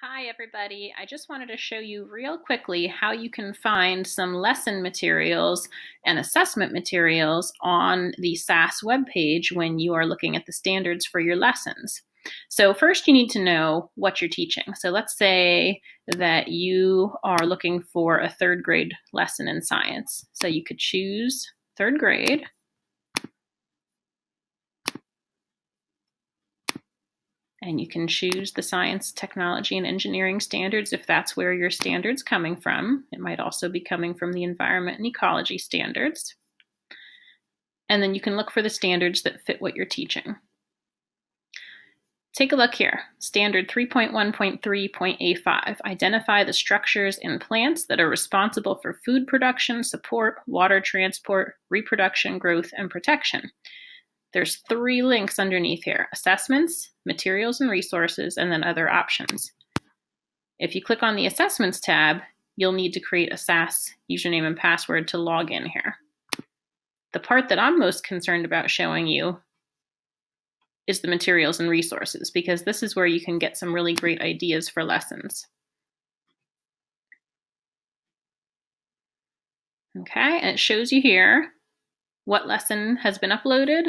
Hi everybody, I just wanted to show you real quickly how you can find some lesson materials and assessment materials on the SAS webpage when you are looking at the standards for your lessons. So first you need to know what you're teaching. So let's say that you are looking for a third grade lesson in science. So you could choose third grade. And you can choose the science, technology, and engineering standards if that's where your standard's coming from. It might also be coming from the environment and ecology standards. And then you can look for the standards that fit what you're teaching. Take a look here. Standard 3.1.3.A5. Identify the structures in plants that are responsible for food production, support, water transport, reproduction, growth, and protection. There's 3 links underneath here: assessments, materials and resources, and then other options. If you click on the assessments tab, you'll need to create a SAS username and password to log in here. The part that I'm most concerned about showing you is the materials and resources, because this is where you can get some really great ideas for lessons. Okay, and it shows you here what lesson has been uploaded,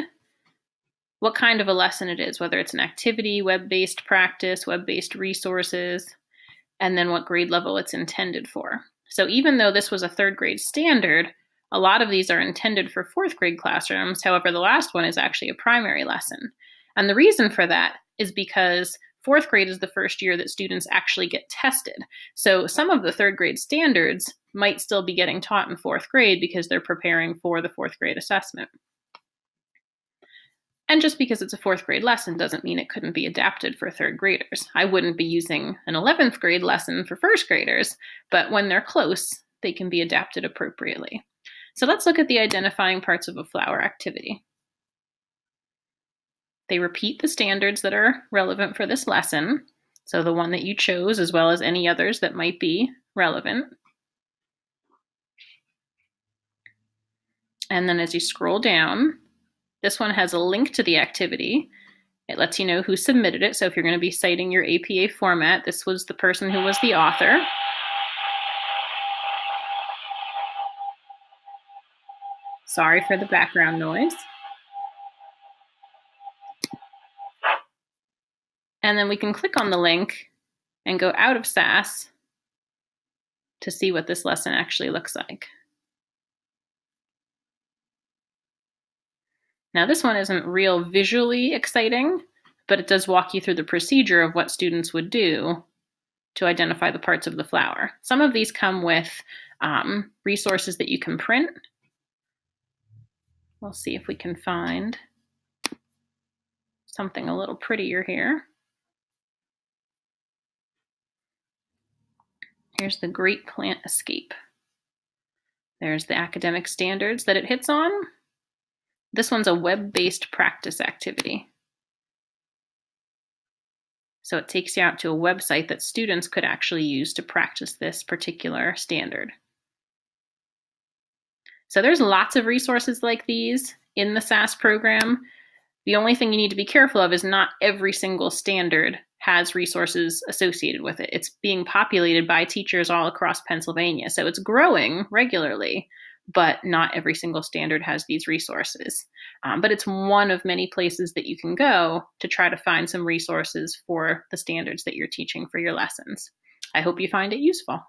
what kind of a lesson it is, whether it's an activity, web-based practice, web-based resources, and then what grade level it's intended for. So even though this was a third grade standard, a lot of these are intended for 4th grade classrooms. However, the last one is actually a primary lesson. And the reason for that is because 4th grade is the first year that students actually get tested. So some of the 3rd grade standards might still be getting taught in 4th grade because they're preparing for the 4th grade assessment. And just because it's a 4th grade lesson doesn't mean it couldn't be adapted for 3rd graders. I wouldn't be using an 11th grade lesson for 1st graders, but when they're close, they can be adapted appropriately. So let's look at the identifying parts of a flower activity. They repeat the standards that are relevant for this lesson, so the one that you chose as well as any others that might be relevant. And then as you scroll down, this one has a link to the activity. It lets you know who submitted it. So if you're going to be citing your APA format, this was the person who was the author. Sorry for the background noise. And then we can click on the link and go out of SAS to see what this lesson actually looks like. Now this one isn't real visually exciting, but it does walk you through the procedure of what students would do to identify the parts of the flower. Some of these come with resources that you can print. We'll see if we can find something a little prettier here. Here's the Great Plant Escape. There's the academic standards that it hits on. This one's a web-based practice activity. So it takes you out to a website that students could actually use to practice this particular standard. So there's lots of resources like these in the SAS program. The only thing you need to be careful of is not every single standard has resources associated with it. It's being populated by teachers all across Pennsylvania. So it's growing regularly, but not every single standard has these resources. But it's one of many places that you can go to try to find some resources for the standards that you're teaching for your lessons. I hope you find it useful.